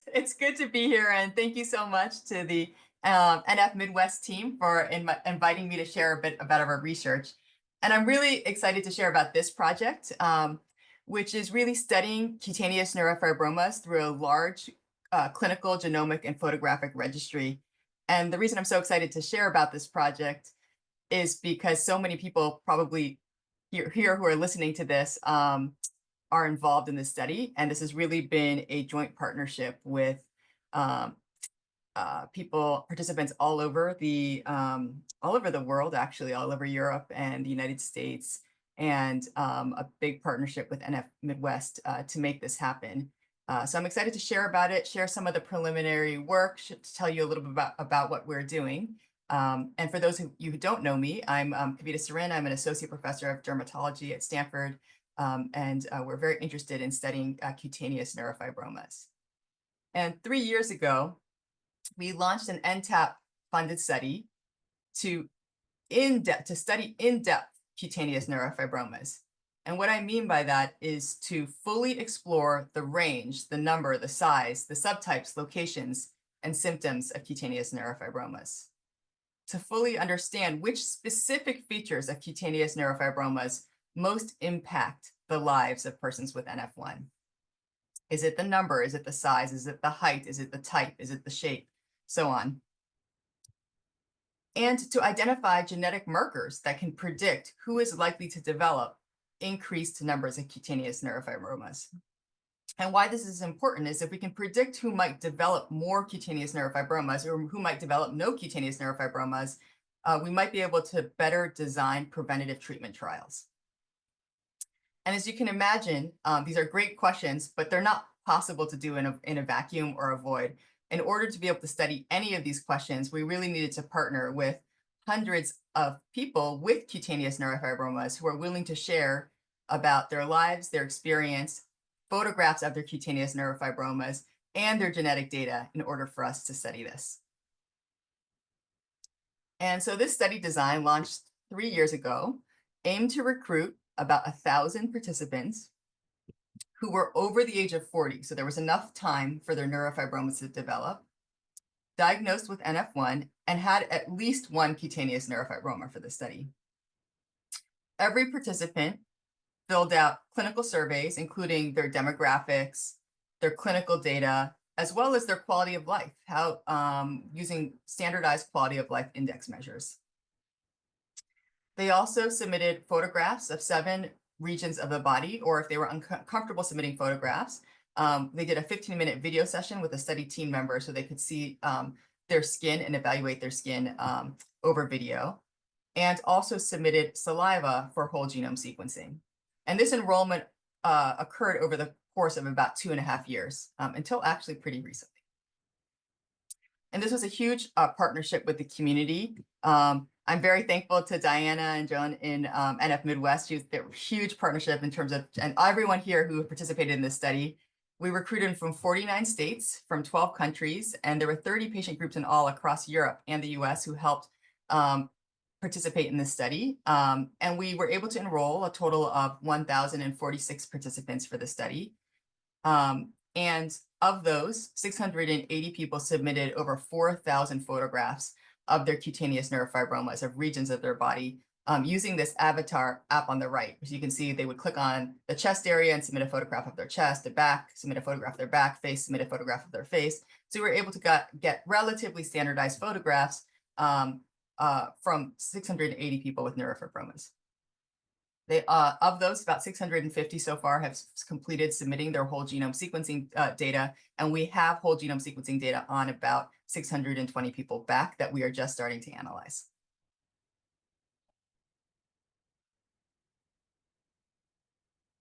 It's good to be here, and thank you so much to the NF Midwest team for inviting me to share a bit about our research. And I'm really excited to share about this project, which is really studying cutaneous neurofibromas through a large clinical, genomic, and photographic registry. And the reason I'm so excited to share about this project is because so many people probably here who are listening to this are involved in this study, and this has really been a joint partnership with um, participants all over the world, actually, all over Europe and the United States, and a big partnership with NF Midwest to make this happen. So I'm excited to share about it, share some of the preliminary work, to tell you a little bit about what we're doing. And for those of you who don't know me, I'm Kavita Sarin. I'm an associate professor of dermatology at Stanford, and we're very interested in studying cutaneous neurofibromas. And 3 years ago, we launched an NTAP funded study to study in-depth cutaneous neurofibromas. And what I mean by that is to fully explore the range, the number, the size, the subtypes, locations, and symptoms of cutaneous neurofibromas. To fully understand which specific features of cutaneous neurofibromas most impact the lives of persons with NF1. Is it the number? Is it the size? Is it the height? Is it the type? Is it the shape? So on. And to identify genetic markers that can predict who is likely to develop increased numbers of cutaneous neurofibromas. And why this is important is if we can predict who might develop more cutaneous neurofibromas or who might develop no cutaneous neurofibromas, we might be able to better design preventative treatment trials. And as you can imagine, these are great questions, but they're not possible to do in a vacuum or a void. In order to be able to study any of these questions, we really needed to partner with hundreds of people with cutaneous neurofibromas who are willing to share about their lives, their experience, photographs of their cutaneous neurofibromas, and their genetic data in order for us to study this. And so this study design launched 3 years ago, aimed to recruit about 1,000 participants who were over the age of 40. So there was enough time for their neurofibromas to develop, diagnosed with NF1, and had at least one cutaneous neurofibroma for the study. Every participant filled out clinical surveys, including their demographics, their clinical data, as well as their quality of life, using standardized quality of life index measures. They also submitted photographs of 7 regions of the body, or if they were uncomfortable submitting photographs, they did a 15-minute video session with a study team member so they could see their skin and evaluate their skin over video, and also submitted saliva for whole genome sequencing. And this enrollment occurred over the course of about 2.5 years, until actually pretty recently. And this was a huge partnership with the community. I'm very thankful to Diana and Joan in NF Midwest. They're a huge partnership in terms of, and everyone here who participated in this study. We recruited from 49 states, from 12 countries, and there were 30 patient groups in all across Europe and the US who helped participate in this study. And we were able to enroll a total of 1,046 participants for the study. And of those, 680 people submitted over 4,000 photographs of their cutaneous neurofibromas, of regions of their body, using this avatar app on the right. As you can see, they would click on the chest area and submit a photograph of their chest, the back, submit a photograph of their back, face, submit a photograph of their face. So we were able to get relatively standardized photographs from 680 people with neurofibromas. Of those, about 650 so far have completed submitting their whole genome sequencing data, and we have whole genome sequencing data on about 620 people back that we are just starting to analyze.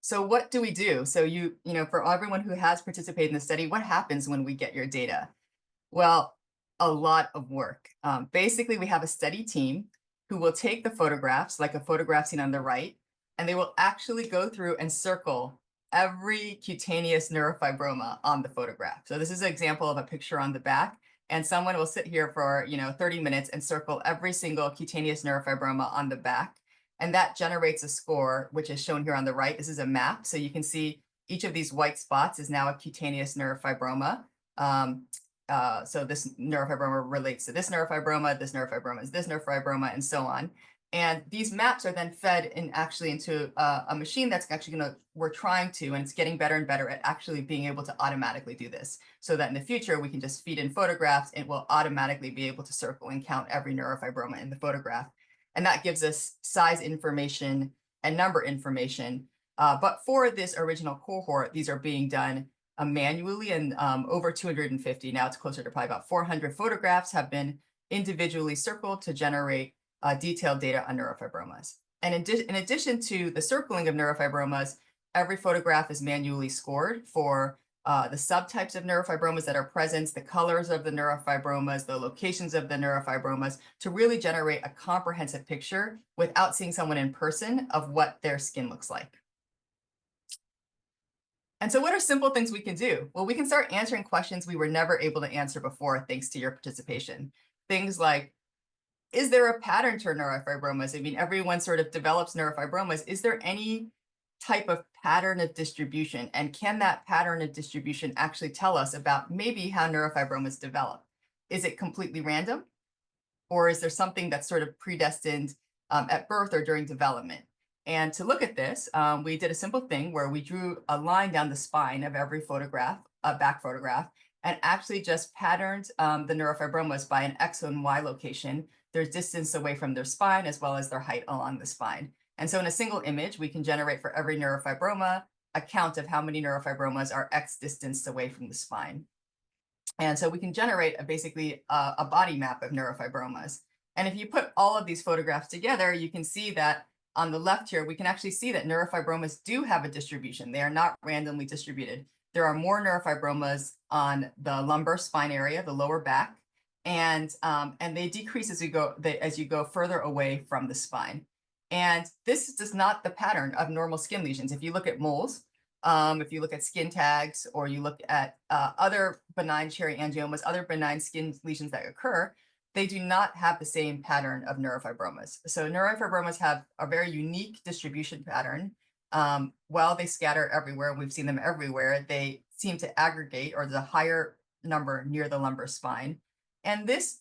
So what do we do? So for everyone who has participated in the study, what happens when we get your data? Well, a lot of work. Basically, we have a study team who will take the photographs, like a photograph seen on the right, and they will actually go through and circle every cutaneous neurofibroma on the photograph. So this is an example of a picture on the back, and someone will sit here for 30 minutes and circle every single cutaneous neurofibroma on the back. And that generates a score, which is shown here on the right. This is a map. So you can see each of these white spots is now a cutaneous neurofibroma. So this neurofibroma relates to this neurofibroma is this neurofibroma, and so on. And these maps are then fed into a machine that's actually we're trying to, and it's getting better and better at actually being able to automatically do this, so that in the future we can just feed in photographs and it will automatically be able to circle and count every neurofibroma in the photograph. And that gives us size information and number information. But for this original cohort, these are being done manually, and over 250, now it's closer to probably about 400 photographs have been individually circled to generate detailed data on neurofibromas. And in addition to the circling of neurofibromas, every photograph is manually scored for the subtypes of neurofibromas that are present, the colors of the neurofibromas, the locations of the neurofibromas, to really generate a comprehensive picture without seeing someone in person of what their skin looks like. And so what are simple things we can do? Well, we can start answering questions we were never able to answer before, thanks to your participation. Things like, is there a pattern to neurofibromas? I mean, everyone sort of develops neurofibromas. Is there any type of pattern of distribution? And can that pattern of distribution actually tell us about maybe how neurofibromas develop? Is it completely random? Or is there something that's sort of predestined at birth or during development? And to look at this, we did a simple thing where we drew a line down the spine of every photograph, a back photograph, and actually just patterned the neurofibromas by an X and Y location, their distance away from their spine, as well as their height along the spine. And so in a single image, we can generate for every neurofibroma a count of how many neurofibromas are X distance away from the spine. And so we can generate basically a body map of neurofibromas. And if you put all of these photographs together, you can see that on the left here, we can actually see that neurofibromas do have a distribution. They are not randomly distributed. There are more neurofibromas on the lumbar spine area, the lower back, and they decrease as you go further away from the spine. And this is just not the pattern of normal skin lesions. If you look at moles, if you look at skin tags, or you look at other benign cherry angiomas, other benign skin lesions that occur, they do not have the same pattern of neurofibromas. So neurofibromas have a very unique distribution pattern. While they scatter everywhere, we've seen them everywhere, they seem to aggregate, or the higher number near the lumbar spine. And this,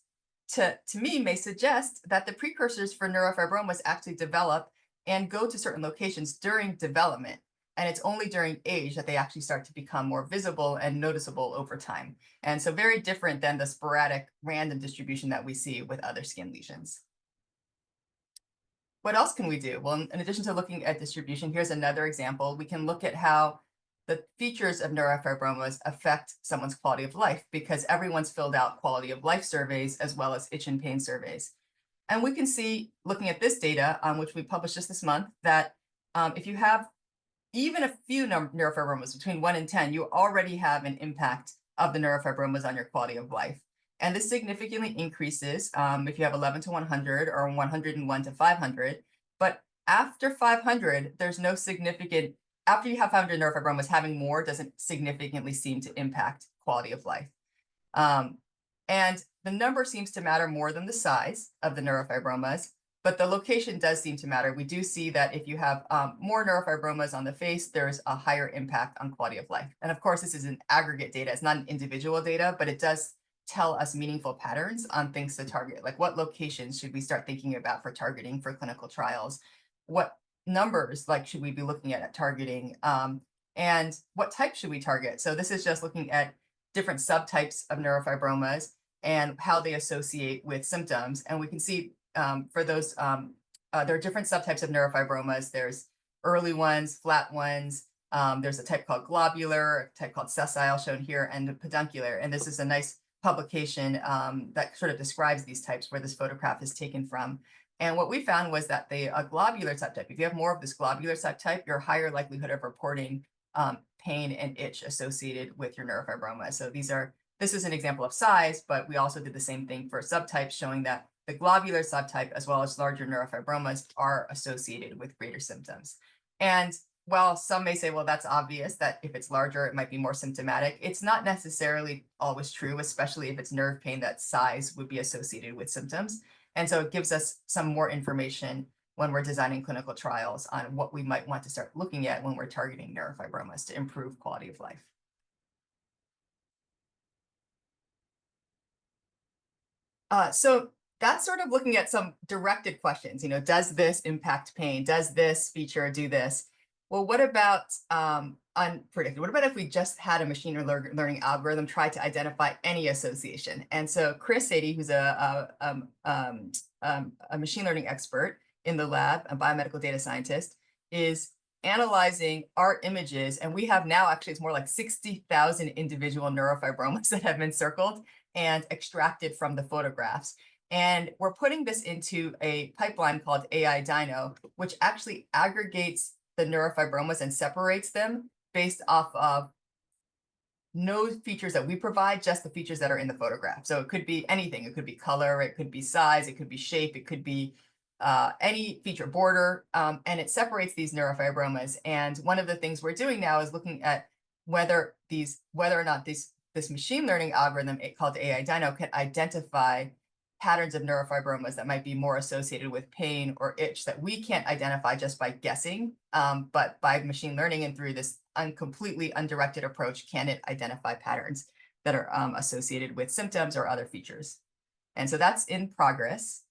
to me, may suggest that the precursors for neurofibromas actually develop and go to certain locations during development. And it's only during age that they actually start to become more visible and noticeable over time. And so very different than the sporadic random distribution that we see with other skin lesions. What else can we do? Well, in addition to looking at distribution, here's another example. We can look at how the features of neurofibromas affect someone's quality of life, because everyone's filled out quality of life surveys as well as itch and pain surveys. And we can see, looking at this data, which we published just this month, that if you have even a few neurofibromas between 1 and 10, you already have an impact of the neurofibromas on your quality of life. And this significantly increases if you have 11 to 100 or 101 to 500. But after 500, there's no significant, after you have 500 neurofibromas, having more doesn't significantly seem to impact quality of life. And the number seems to matter more than the size of the neurofibromas. But the location does seem to matter. We do see that if you have more neurofibromas on the face, there's a higher impact on quality of life. And of course, this is an aggregate data. It's not an individual data, but it does tell us meaningful patterns on things to target. Like, what locations should we start thinking about for targeting for clinical trials? What numbers should we be looking at targeting? And what type should we target? So this is just looking at different subtypes of neurofibromas and how they associate with symptoms. And we can see for those, there are different subtypes of neurofibromas. There's early ones, flat ones. There's a type called globular, a type called sessile shown here, and peduncular. And this is a nice publication that sort of describes these types, where this photograph is taken from. And what we found was that a globular subtype, if you have more of this globular subtype, you're higher likelihood of reporting pain and itch associated with your neurofibroma. So this is an example of size, but we also did the same thing for subtypes, showing that the globular subtype, as well as larger neurofibromas, are associated with greater symptoms. And while some may say, well, that's obvious that if it's larger, it might be more symptomatic, it's not necessarily always true, especially if it's nerve pain, that size would be associated with symptoms. And so it gives us some more information when we're designing clinical trials on what we might want to start looking at when we're targeting neurofibromas to improve quality of life. So that's sort of looking at some directed questions. Does this impact pain? Does this feature do this? Well, what about unpredicted? What about if we just had a machine learning algorithm try to identify any association? And so Chris Sadie, who's a machine learning expert in the lab, a biomedical data scientist, is analyzing our images. And we have now, actually, it's more like 60,000 individual neurofibromas that have been circled and extracted from the photographs. And we're putting this into a pipeline called AI Dino, which actually aggregates the neurofibromas and separates them based off of no features that we provide, just the features that are in the photograph. So it could be anything. It could be color, it could be size, it could be shape, it could be any feature border, and it separates these neurofibromas. And one of the things we're doing now is looking at whether or not this machine learning algorithm called AI Dino can identify patterns of neurofibromas that might be more associated with pain or itch that we can't identify just by guessing, but by machine learning and through this completely undirected approach, can it identify patterns that are associated with symptoms or other features? And so that's in progress.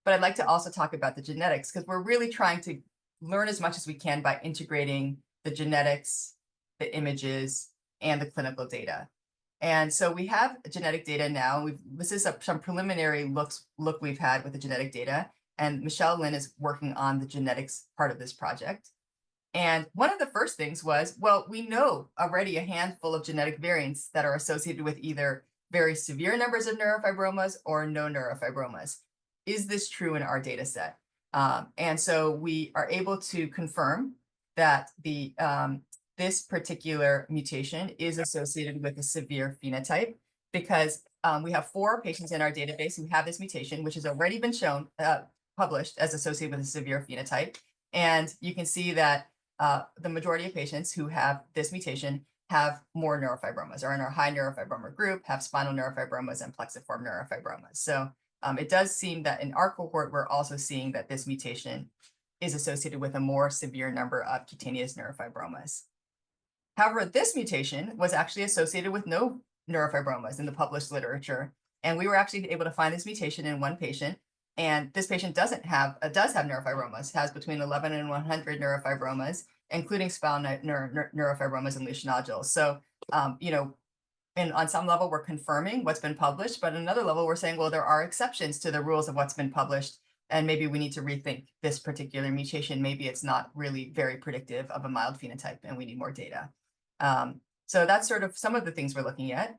But I'd like to also talk about the genetics, because we're really trying to learn as much as we can by integrating the genetics, the images, and the clinical data. And so we have genetic data now. This is some preliminary look we've had with the genetic data. And Michelle Lin is working on the genetics part of this project. And one of the first things was, well, we know already a handful of genetic variants that are associated with either very severe numbers of neurofibromas or no neurofibromas. Is this true in our data set? And so we are able to confirm that this particular mutation is associated with a severe phenotype, because we have 4 patients in our database who have this mutation, which has already been shown, published as associated with a severe phenotype. And you can see that the majority of patients who have this mutation have more neurofibromas, are in our high neurofibroma group, have spinal neurofibromas and plexiform neurofibromas. So it does seem that in our cohort, we're also seeing that this mutation is associated with a more severe number of cutaneous neurofibromas. However, this mutation was actually associated with no neurofibromas in the published literature. And we were actually able to find this mutation in one patient. And this patient does have neurofibromas, has between 11 and 100 neurofibromas, including spinal neurofibromas and lesion nodules. So, and on some level, we're confirming what's been published, but on another level, we're saying, well, there are exceptions to the rules of what's been published, and maybe we need to rethink this particular mutation. Maybe it's not really very predictive of a mild phenotype, and we need more data. So that's sort of some of the things we're looking at.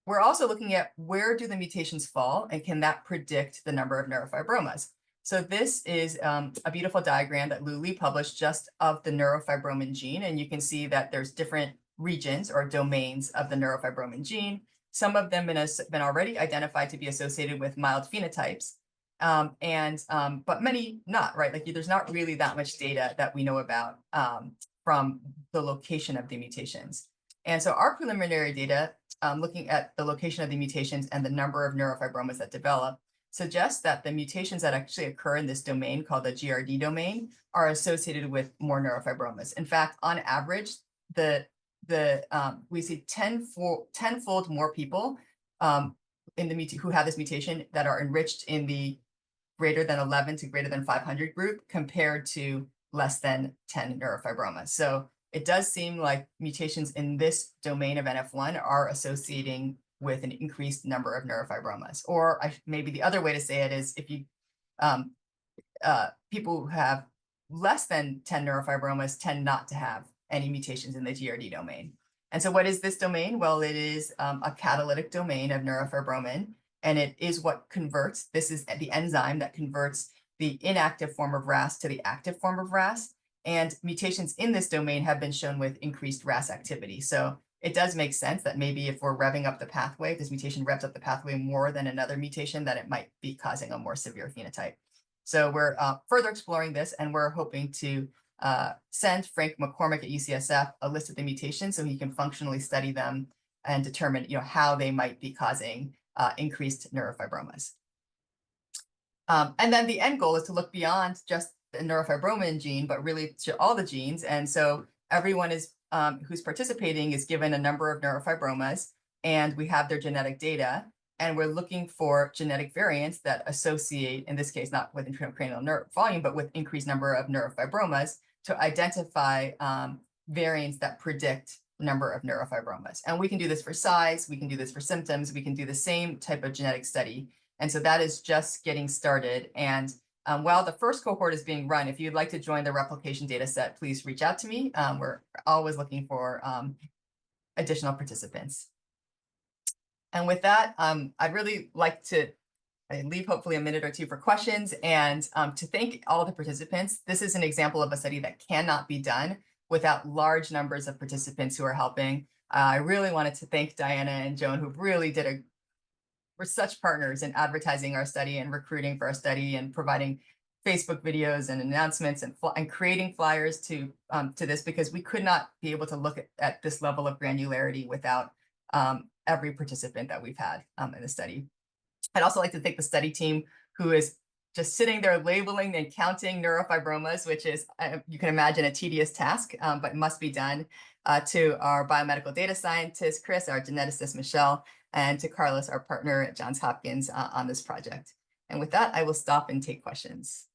We're also looking at where do the mutations fall, and can that predict the number of neurofibromas? So this is a beautiful diagram that Luli published just of the neurofibromin gene, and you can see that there's different regions or domains of the neurofibromin gene. Some of them have been already identified to be associated with mild phenotypes, but many not, right? Like there's not really that much data that we know about from the location of the mutations. And so our preliminary data, looking at the location of the mutations and the number of neurofibromas that develop, suggests that the mutations that actually occur in this domain called the GRD domain are associated with more neurofibromas. In fact, on average, we see tenfold more people who have this mutation that are enriched in the greater than 11 to greater than 500 group compared to less than 10 neurofibromas. So it does seem like mutations in this domain of NF1 are associating with an increased number of neurofibromas. Or maybe the other way to say it is, if you people who have less than 10 neurofibromas tend not to have any mutations in the GRD domain. And so what is this domain? Well, it is a catalytic domain of neurofibromin, and it is what converts, this is the enzyme that converts the inactive form of RAS to the active form of RAS. And mutations in this domain have been shown with increased RAS activity. So it does make sense that maybe if we're revving up the pathway, if this mutation revs up the pathway more than another mutation, that it might be causing a more severe phenotype. So we're further exploring this, and we're hoping to send Frank McCormick at UCSF a list of the mutations so he can functionally study them and determine how they might be causing increased neurofibromas. And then the end goal is to look beyond just the neurofibromin gene, but really to all the genes. And so everyone who's participating is given a number of neurofibromas, and we have their genetic data. and we're looking for genetic variants that associate, in this case, not with intracranial nerve volume, but with increased number of neurofibromas to identify variants that predict number of neurofibromas. And we can do this for size, we can do this for symptoms, we can do the same type of genetic study. And so that is just getting started. And while the first cohort is being run, if you'd like to join the replication data set, please reach out to me. We're always looking for additional participants. And with that, I'd really like to leave hopefully a minute or two for questions and to thank all the participants. This is an example of a study that cannot be done without large numbers of participants who are helping. I really wanted to thank Diana and Joan, who really were such partners in advertising our study and recruiting for our study and providing Facebook videos and announcements and creating flyers to this, because we could not be able to look at this level of granularity without every participant that we've had in the study. I'd also like to thank the study team, who is just sitting there labeling and counting neurofibromas, which is, you can imagine, a tedious task, but must be done. To our biomedical data scientist, Chris, our geneticist, Michelle, and to Carlos, our partner at Johns Hopkins on this project. And with that, I will stop and take questions.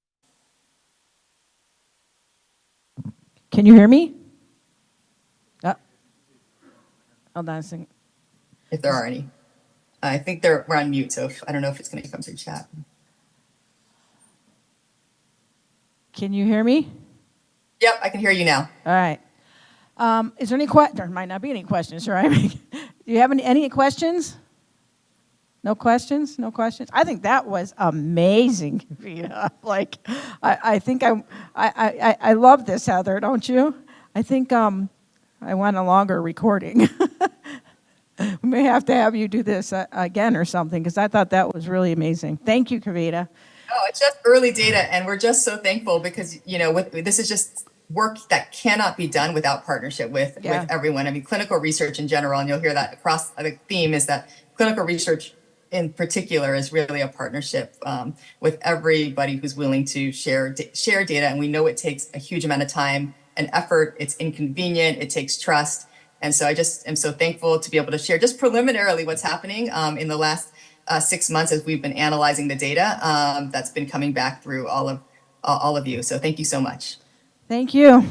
Can you hear me? Hold on a second. If there are any. I think we're on mute, so I don't know if it's going to come through chat. Can you hear me? Yep, I can hear you now. All right. Is there any there might not be any questions, right? Do you have any questions? No questions? No questions? I think that was amazing, Vita. Like, I think I love this, Heather, don't you? I think I want a longer recording. We may have to have you do this again or something, because I thought that was really amazing. Thank you, Kavita. Oh, it's just early data, and we're just so thankful because, this is just work that cannot be done without partnership with everyone. I mean, clinical research in general, and you'll hear that across the theme, is that clinical research in particular is really a partnership with everybody who's willing to share data. And we know it takes a huge amount of time and effort. It's inconvenient. It takes trust. And so I just am so thankful to be able to share just preliminarily what's happening in the last 6 months as we've been analyzing the data that's been coming back through all of you. So thank you so much. Thank you.